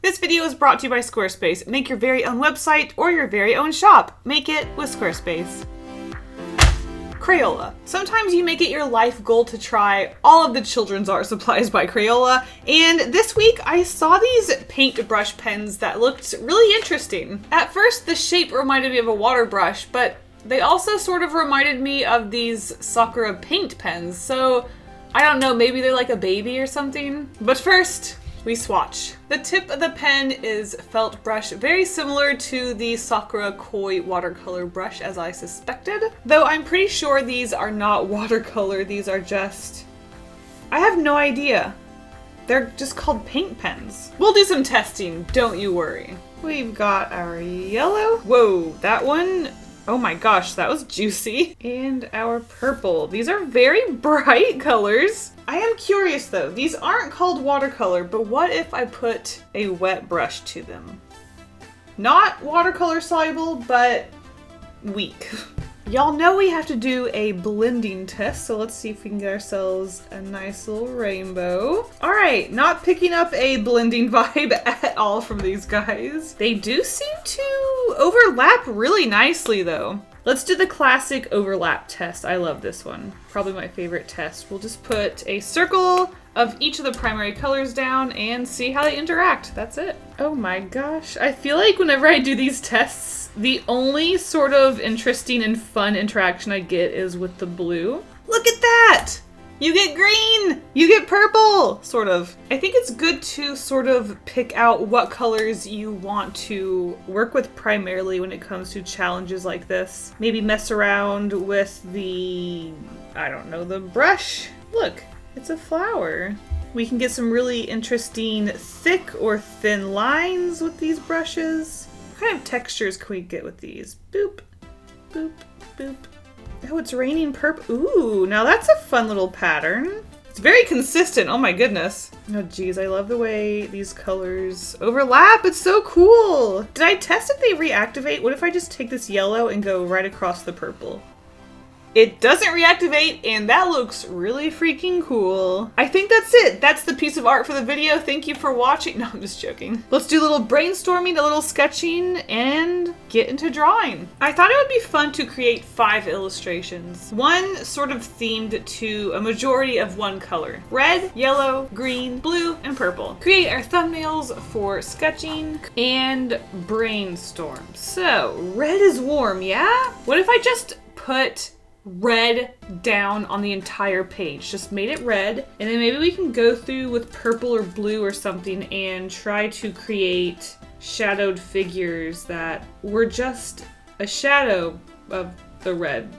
This video is brought to you by Squarespace. Make your very own website or your very own shop. Make it with Squarespace. Crayola. Sometimes you make it your life goal to try all of the children's art supplies by Crayola, and this week I saw these paintbrush pens that looked really interesting. At first, the shape reminded me of a water brush, but they also sort of reminded me of these Sakura paint pens, so I don't know, maybe they're like a baby or something. But first, we swatch. The tip of the pen is felt brush, very similar to the Sakura Koi watercolor brush as I suspected. Though I'm pretty sure these are not watercolor, these are just... I have no idea. They're just called paint pens. We'll do some testing, don't you worry. We've got our yellow. Whoa, that one, oh my gosh, that was juicy. And our purple. These are very bright colors. I am curious though, these aren't called watercolor, but what if I put a wet brush to them? Not watercolor soluble, but weak. Y'all know we have to do a blending test, so let's see if we can get ourselves a nice little rainbow. All right, not picking up a blending vibe at all from these guys. They do seem to overlap really nicely though. Let's do the classic overlap test. I love this one. Probably my favorite test. We'll just put a circle of each of the primary colors down and see how they interact. That's it. Oh my gosh. I feel like whenever I do these tests, the only sort of interesting and fun interaction I get is with the blue. Look at that! You get green! You get purple! Sort of. I think it's good to sort of pick out what colors you want to work with primarily when it comes to challenges like this. Maybe mess around with the, I don't know, the brush. Look, it's a flower. We can get some really interesting thick or thin lines with these brushes. What kind of textures can we get with these? Boop, boop, boop. Oh, it's raining purple. Ooh, now that's a fun little pattern. It's very consistent. Oh my goodness. Oh geez, I love the way these colors overlap. It's so cool. Did I test if they reactivate? What if I just take this yellow and go right across the purple? It doesn't reactivate, and that looks really freaking cool. I think that's it. That's the piece of art for the video. Thank you for watching. No, I'm just joking. Let's do a little brainstorming, a little sketching, and get into drawing. I thought it would be fun to create 5 illustrations. One sort of themed to a majority of one color. Red, yellow, green, blue, and purple. Create our thumbnails for sketching and brainstorm. So, red is warm, yeah? What if I just put red down on the entire page, just made it red, and then maybe we can go through with purple or blue or something and try to create shadowed figures that were just a shadow of the red.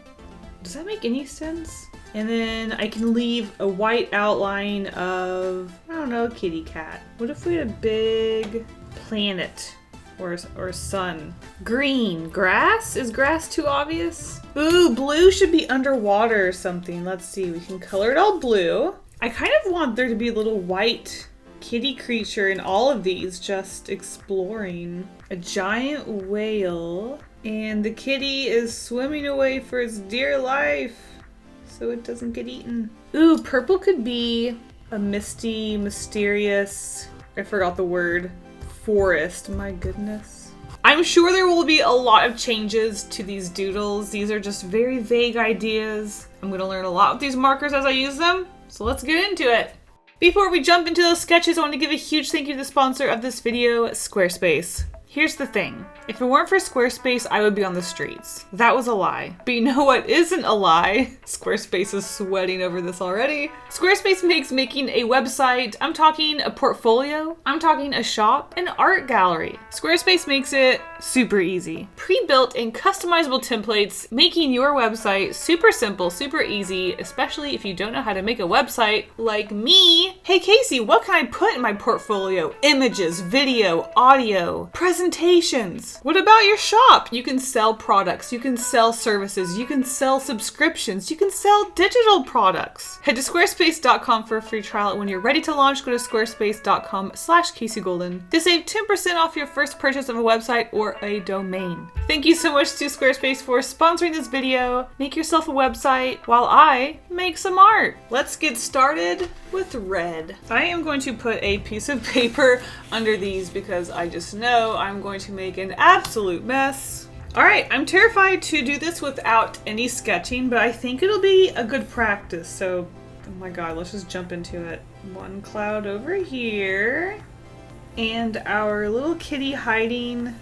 Does that make any sense? And then I can leave a white outline of, I don't know, a kitty cat. What if we had a big planet or sun? Green, grass? Is grass too obvious? Ooh, blue should be underwater or something. Let's see, we can color it all blue. I kind of want there to be a little white kitty creature in all of these, just exploring. A giant whale, and the kitty is swimming away for its dear life so it doesn't get eaten. Ooh, purple could be a misty, mysterious, I forgot the word, forest. My goodness. I'm sure there will be a lot of changes to these doodles. These are just very vague ideas. I'm going to learn a lot with these markers as I use them, so let's get into it. Before we jump into those sketches, I want to give a huge thank you to the sponsor of this video, Squarespace. Here's the thing. If it weren't for Squarespace, I would be on the streets. That was a lie. But you know what isn't a lie? Squarespace is sweating over this already. Squarespace makes making a website, I'm talking a portfolio, I'm talking a shop, an art gallery. Squarespace makes it super easy. Pre-built and customizable templates, making your website super simple, super easy, especially if you don't know how to make a website like me. Hey Kasey, what can I put in my portfolio? Images, video, audio, presentations. What about your shop? You can sell products, you can sell services, you can sell subscriptions, you can sell digital products. Head to squarespace.com for a free trial, and when you're ready to launch, go to squarespace.com/KaseyGolden to save 10% off your first purchase of a website or a domain. Thank you so much to Squarespace for sponsoring this video. Make yourself a website while I make some art. Let's get started with red. I am going to put a piece of paper under these because I just know I'm going to make an absolute mess. All right, I'm terrified to do this without any sketching, but I think it'll be a good practice. So, oh my God, let's just jump into it. One cloud over here, and our little kitty hiding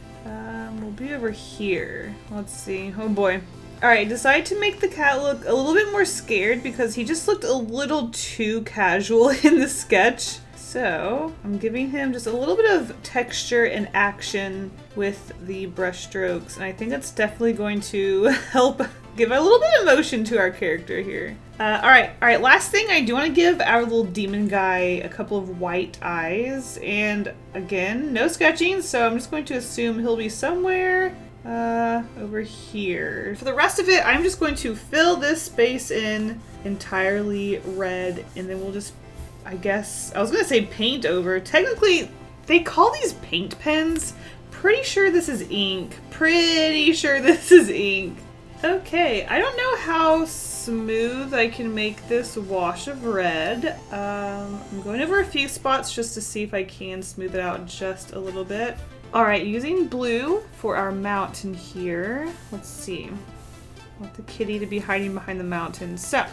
will be over here. Let's see. Oh boy. All right, decided to make the cat look a little bit more scared because he just looked a little too casual in the sketch. So I'm giving him just a little bit of texture and action with the brush strokes. And I think that's definitely going to help give a little bit of emotion to our character here. All right. Last thing, I do want to give our little demon guy a couple of white eyes. And again, no sketching. So I'm just going to assume he'll be somewhere over here. For the rest of it, I'm just going to fill this space in entirely red, and then we'll just, I guess, I was gonna say paint over. Technically, they call these paint pens. Pretty sure this is ink. Okay, I don't know how smooth I can make this wash of red. I'm going over a few spots just to see if I can smooth it out just a little bit. All right, using blue for our mountain here. Let's see. I want the kitty to be hiding behind the mountain. So,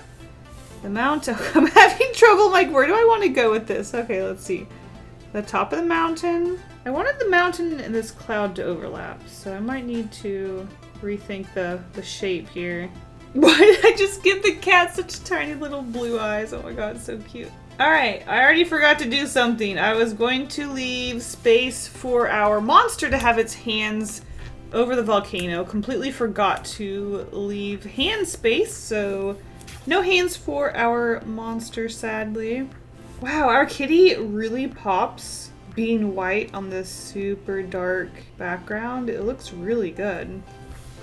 the mountain, I'm having trouble, like, where do I want to go with this? Okay, let's see. The top of the mountain. I wanted the mountain and this cloud to overlap, so I might need to rethink the shape here. Why did I just give the cat such tiny little blue eyes? Oh my God, so cute. All right, I already forgot to do something. I was going to leave space for our monster to have its hands over the volcano. Completely forgot to leave hand space, so no hands for our monster, sadly. Wow, our kitty really pops being white on this super dark background. It looks really good.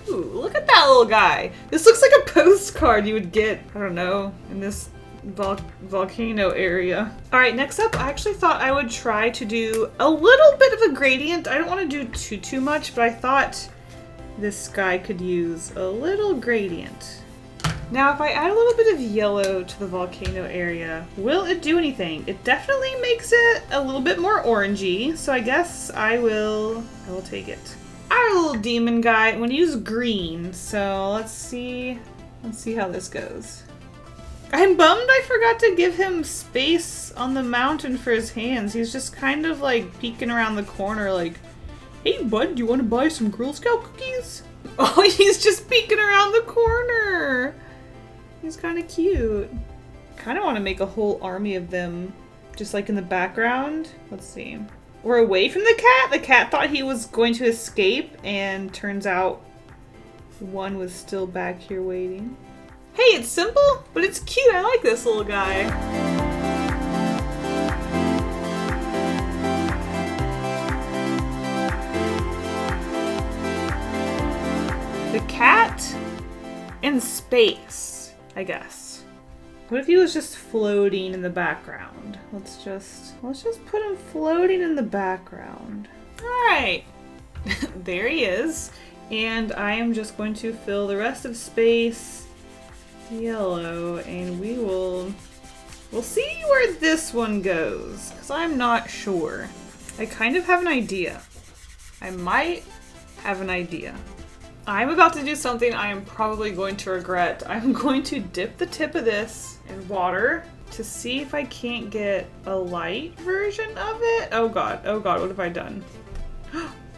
Ooh, look at that little guy. This looks like a postcard you would get, I don't know, in this volcano area. All right, next up, I actually thought I would try to do a little bit of a gradient. I don't want to do too much, but I thought this guy could use a little gradient. Now, if I add a little bit of yellow to the volcano area, will it do anything? It definitely makes it a little bit more orangey, so I guess I will take it. Our little demon guy, I'm gonna use green, so let's see how this goes. I'm bummed I forgot to give him space on the mountain for his hands. He's just kind of like peeking around the corner like, hey bud, do you want to buy some Girl Scout cookies? Oh, he's just peeking around the corner. He's kind of cute. Kind of want to make a whole army of them just like in the background. Let's see. We're away from the cat. The cat thought he was going to escape, and turns out one was still back here waiting. Hey, it's simple, but it's cute. I like this little guy. The cat in space, I guess. What if he was just floating in the background? Let's just put him floating in the background. All right, there he is. And I am just going to fill the rest of space yellow, and we'll see where this one goes, because I'm not sure. I kind of have an idea. I might have an idea. I'm about to do something I am probably going to regret. I'm going to dip the tip of this in water to see if I can't get a light version of it. Oh god, what have I done?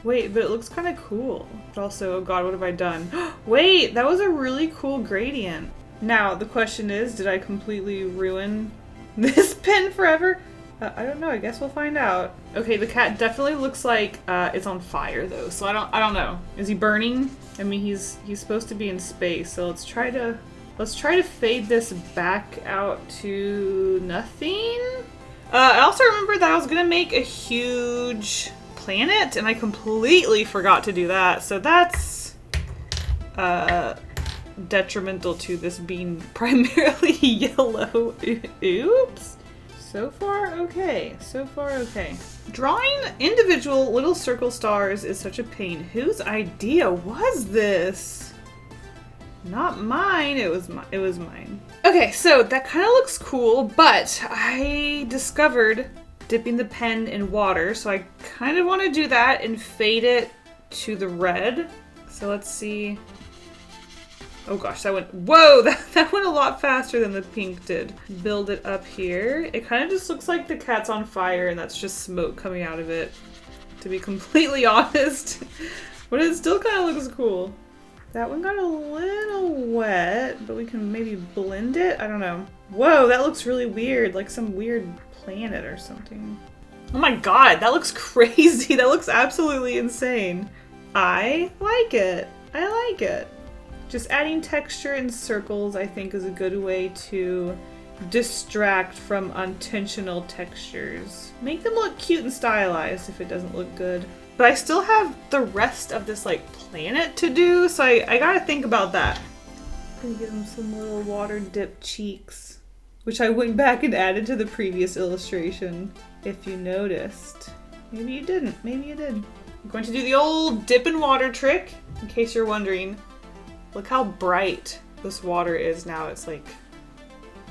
Wait, but it looks kind of cool. But also, oh god, what have I done? Wait, that was a really cool gradient. Now, the question is, did I completely ruin this pen forever? I don't know, I guess we'll find out. Okay, the cat definitely looks like it's on fire though, so I don't know. Is he burning? I mean, he's supposed to be in space, so let's try to fade this back out to nothing. I also remember that I was gonna make a huge planet, and I completely forgot to do that, so that's detrimental to this being primarily yellow. Oops. So far, okay. Drawing individual little circle stars is such a pain. Whose idea was this? Not mine, it was mine. Okay, so that kind of looks cool, but I discovered dipping the pen in water, so I kind of want to do that and fade it to the red. So let's see. Oh gosh, whoa, that went a lot faster than the pink did. Build it up here. It kind of just looks like the cat's on fire and that's just smoke coming out of it, to be completely honest. But it still kind of looks cool. That one got a little wet, but we can maybe blend it? I don't know. Whoa, that looks really weird, like some weird planet or something. Oh my god, that looks crazy. That looks absolutely insane. I like it. I like it. Just adding texture and circles, I think, is a good way to distract from unintentional textures. Make them look cute and stylized if it doesn't look good. But I still have the rest of this like planet to do, so I gotta think about that. I'm gonna give him some little water dipped cheeks, which I went back and added to the previous illustration, if you noticed. Maybe you didn't, maybe you did. I'm going to do the old dip in water trick, in case you're wondering. Look how bright this water is now. It's like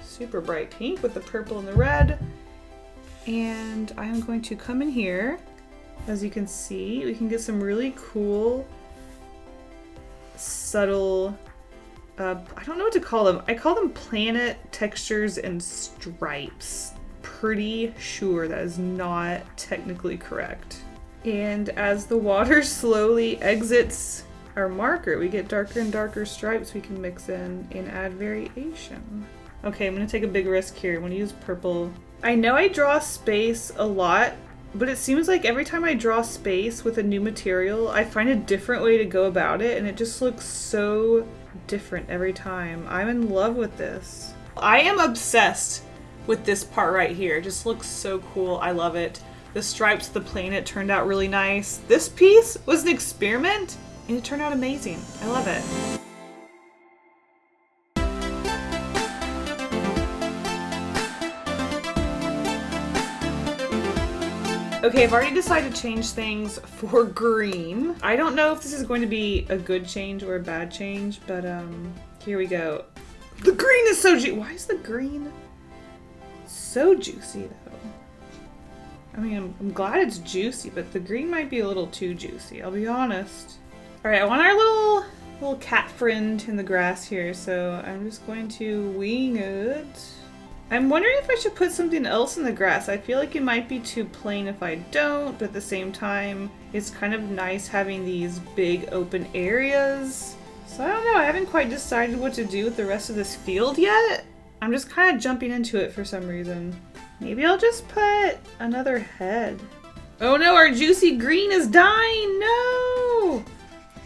super bright pink with the purple and the red. And I am going to come in here. As you can see, we can get some really cool, subtle, I don't know what to call them. I call them planet textures and stripes. Pretty sure that is not technically correct. And as the water slowly exits our marker, we get darker and darker stripes we can mix in and add variation. Okay, I'm gonna take a big risk here. I'm gonna use purple. I know I draw space a lot, but it seems like every time I draw space with a new material, I find a different way to go about it, and it just looks so different every time. I'm in love with this. I am obsessed with this part right here. It just looks so cool. I love it. The stripes, the planet turned out really nice. This piece was an experiment, and it turned out amazing. I love it. Okay, I've already decided to change things for green. I don't know if this is going to be a good change or a bad change, but here we go. The green is so juicy. Why is the green so juicy though? I mean, I'm glad it's juicy, but the green might be a little too juicy, I'll be honest. All right, I want our little cat friend in the grass here, so I'm just going to wing it. I'm wondering if I should put something else in the grass. I feel like it might be too plain if I don't, but at the same time, it's kind of nice having these big open areas. So I don't know, I haven't quite decided what to do with the rest of this field yet. I'm just kind of jumping into it for some reason. Maybe I'll just put another head. Oh no, our juicy green is dying, no!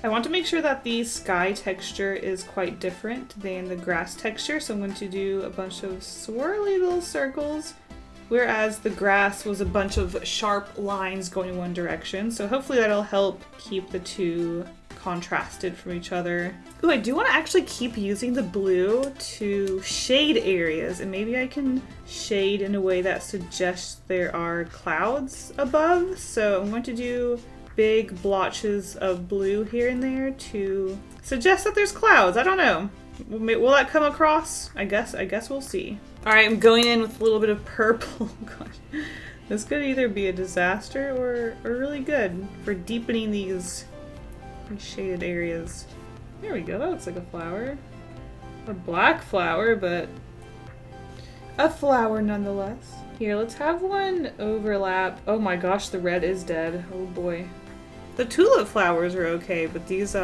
I want to make sure that the sky texture is quite different than the grass texture, so I'm going to do a bunch of swirly little circles, whereas the grass was a bunch of sharp lines going in one direction, so hopefully that'll help keep the two contrasted from each other. Ooh, I do want to actually keep using the blue to shade areas, and maybe I can shade in a way that suggests there are clouds above, so I'm going to do big blotches of blue here and there to suggest that there's clouds. I don't know. Will that come across? I guess we'll see. All right, I'm going in with a little bit of purple. Gosh, this could either be a disaster or really good for deepening these shaded areas. There we go. That looks like a flower. A black flower, but a flower nonetheless. Here, let's have one overlap. Oh my gosh, the red is dead. Oh boy. The tulip flowers are okay, but these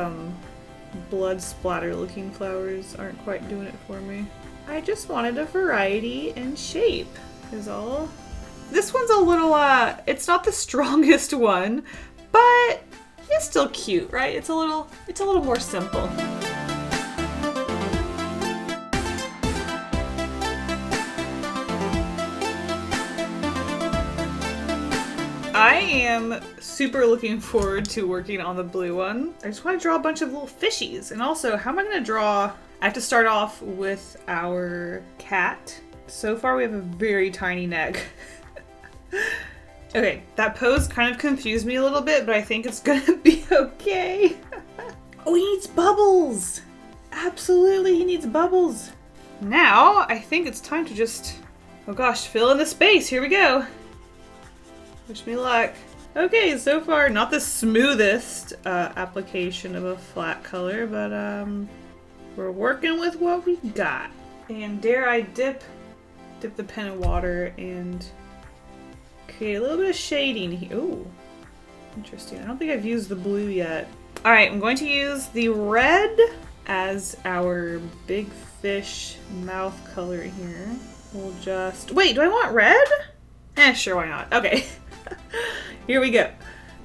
blood splatter looking flowers aren't quite doing it for me. I just wanted a variety in shape is all. This one's a little, it's not the strongest one, but it's still cute, right? It's a little more simple. I am super looking forward to working on the blue one. I just want to draw a bunch of little fishies. And also, how am I going to draw? I have to start off with our cat. So far, we have a very tiny neck. Okay, that pose kind of confused me a little bit, but I think it's going to be okay. Oh, he needs bubbles. Absolutely, he needs bubbles. Now, I think it's time to just, oh gosh, fill in the space. Here we go. Wish me luck. Okay, so far, not the smoothest application of a flat color, but we're working with what we got. And dare I dip the pen in water and create a little bit of shading here. Ooh, interesting. I don't think I've used the blue yet. All right, I'm going to use the red as our big fish mouth color here. We'll just, wait, do I want red? Sure, why not? Okay, here we go.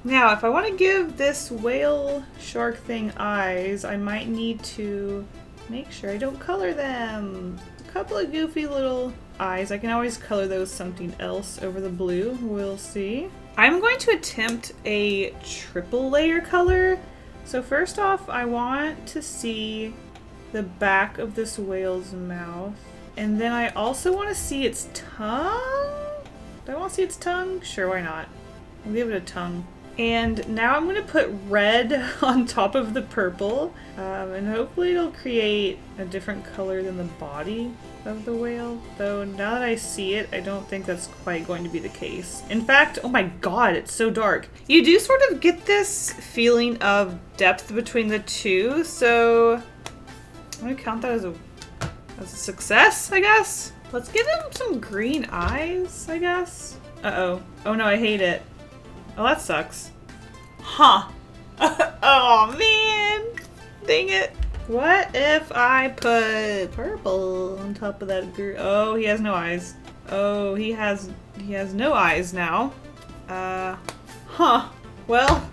Now, if I want to give this whale shark thing eyes, I might need to make sure I don't color them. A couple of goofy little eyes. I can always color those something else over the blue. We'll see. I'm going to attempt a triple layer color. So first off, I want to see the back of this whale's mouth. And then I also want to see its tongue. Do I want to see its tongue? Sure, why not? I'll give it a tongue. And now I'm going to put red on top of the purple. And hopefully it'll create a different color than the body of the whale. Though now that I see it, I don't think that's quite going to be the case. In fact, oh my god, it's so dark. You do sort of get this feeling of depth between the two, so I'm going to count that as a success, I guess. Let's give him some green eyes, I guess. Uh-oh. Oh no, I hate it. Oh, that sucks. Huh. Oh man. Dang it. What if I put purple on top of that green? Oh, he has no eyes. Oh, he has no eyes now. Huh. Well,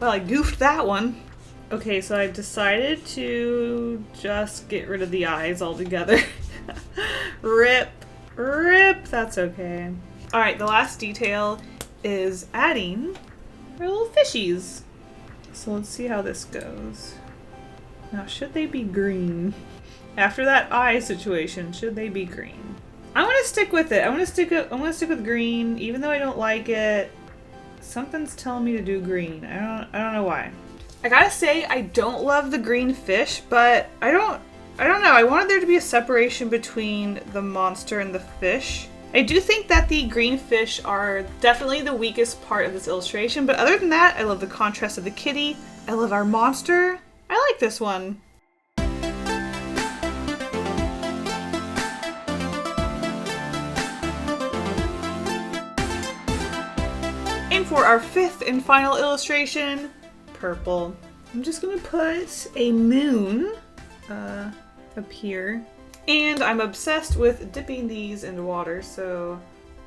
I goofed that one. Okay, so I've decided to just get rid of the eyes altogether. Rip. That's okay. All right, the last detail is adding our little fishies. So let's see how this goes. Now, should they be green? After that eye situation, should they be green? I'm gonna stick with it. I'm gonna stick with green, even though I don't like it. Something's telling me to do green. I don't know why. I gotta say, I don't love the green fish, but I don't know. I wanted there to be a separation between the monster and the fish. I do think that the green fish are definitely the weakest part of this illustration, but other than that, I love the contrast of the kitty. I love our monster. I like this one. And for our fifth and final illustration, purple. I'm just gonna put a moon up here. And I'm obsessed with dipping these into water, so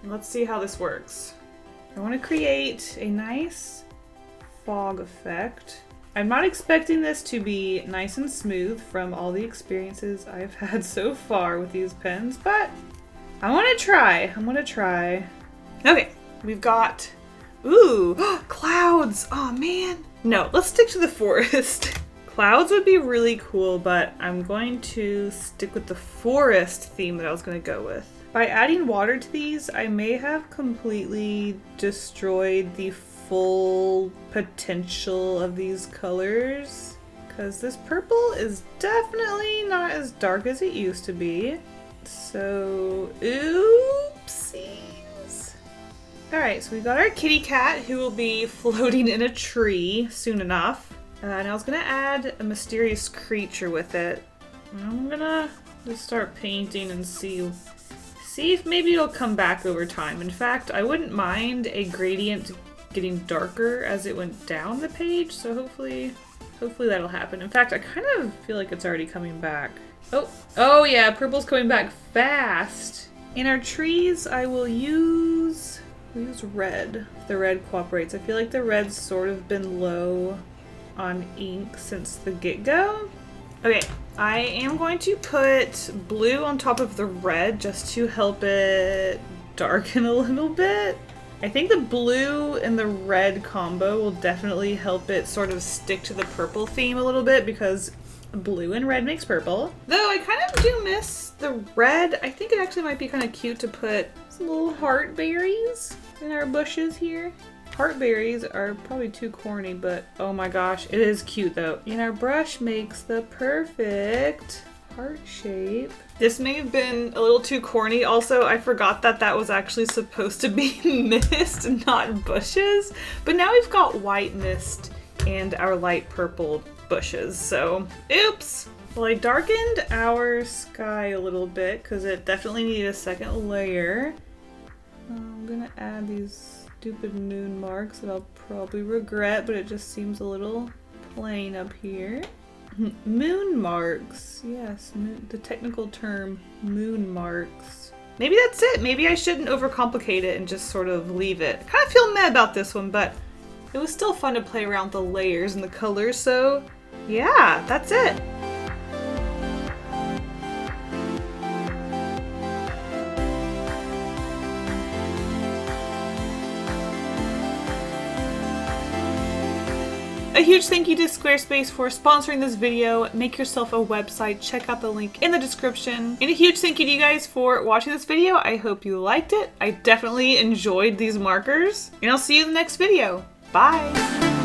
let's see how this works. I want to create a nice fog effect. I'm not expecting this to be nice and smooth from all the experiences I've had so far with these pens, but I want to try. Okay, we've got, ooh, clouds. Oh man. No, let's stick to the forest. Clouds would be really cool, but I'm going to stick with the forest theme that I was going to go with. By adding water to these, I may have completely destroyed the full potential of these colors, because this purple is definitely not as dark as it used to be. So, oopsies. Alright, so we got our kitty cat who will be floating in a tree soon enough. And I was gonna add a mysterious creature with it. I'm gonna just start painting and see if maybe it'll come back over time. In fact, I wouldn't mind a gradient getting darker as it went down the page, so hopefully that'll happen. In fact, I kind of feel like it's already coming back. Oh yeah, purple's coming back fast. In our trees, I will use red, if the red cooperates. I feel like the red's sort of been low on ink since the get-go. Okay, I am going to put blue on top of the red just to help it darken a little bit. I think the blue and the red combo will definitely help it sort of stick to the purple theme a little bit, because blue and red makes purple. Though I kind of do miss the red. I think it actually might be kind of cute to put some little heart berries in our bushes here. Heartberries are probably too corny, but oh my gosh, it is cute though. And our brush makes the perfect heart shape. This may have been a little too corny. Also, I forgot that that was actually supposed to be mist, not bushes. But now we've got white mist and our light purple bushes, so oops. Well, I darkened our sky a little bit because it definitely needed a second layer. I'm gonna add these stupid moon marks that I'll probably regret, but it just seems a little plain up here. Moon marks, yes, the technical term, moon marks. Maybe that's it. Maybe I shouldn't overcomplicate it and just sort of leave it. I kind of feel meh about this one, but it was still fun to play around with the layers and the colors, so yeah, that's it. A huge thank you to Squarespace for sponsoring this video. Make yourself a website. Check out the link in the description. And a huge thank you to you guys for watching this video. I hope you liked it. I definitely enjoyed these markers. And I'll see you in the next video. Bye!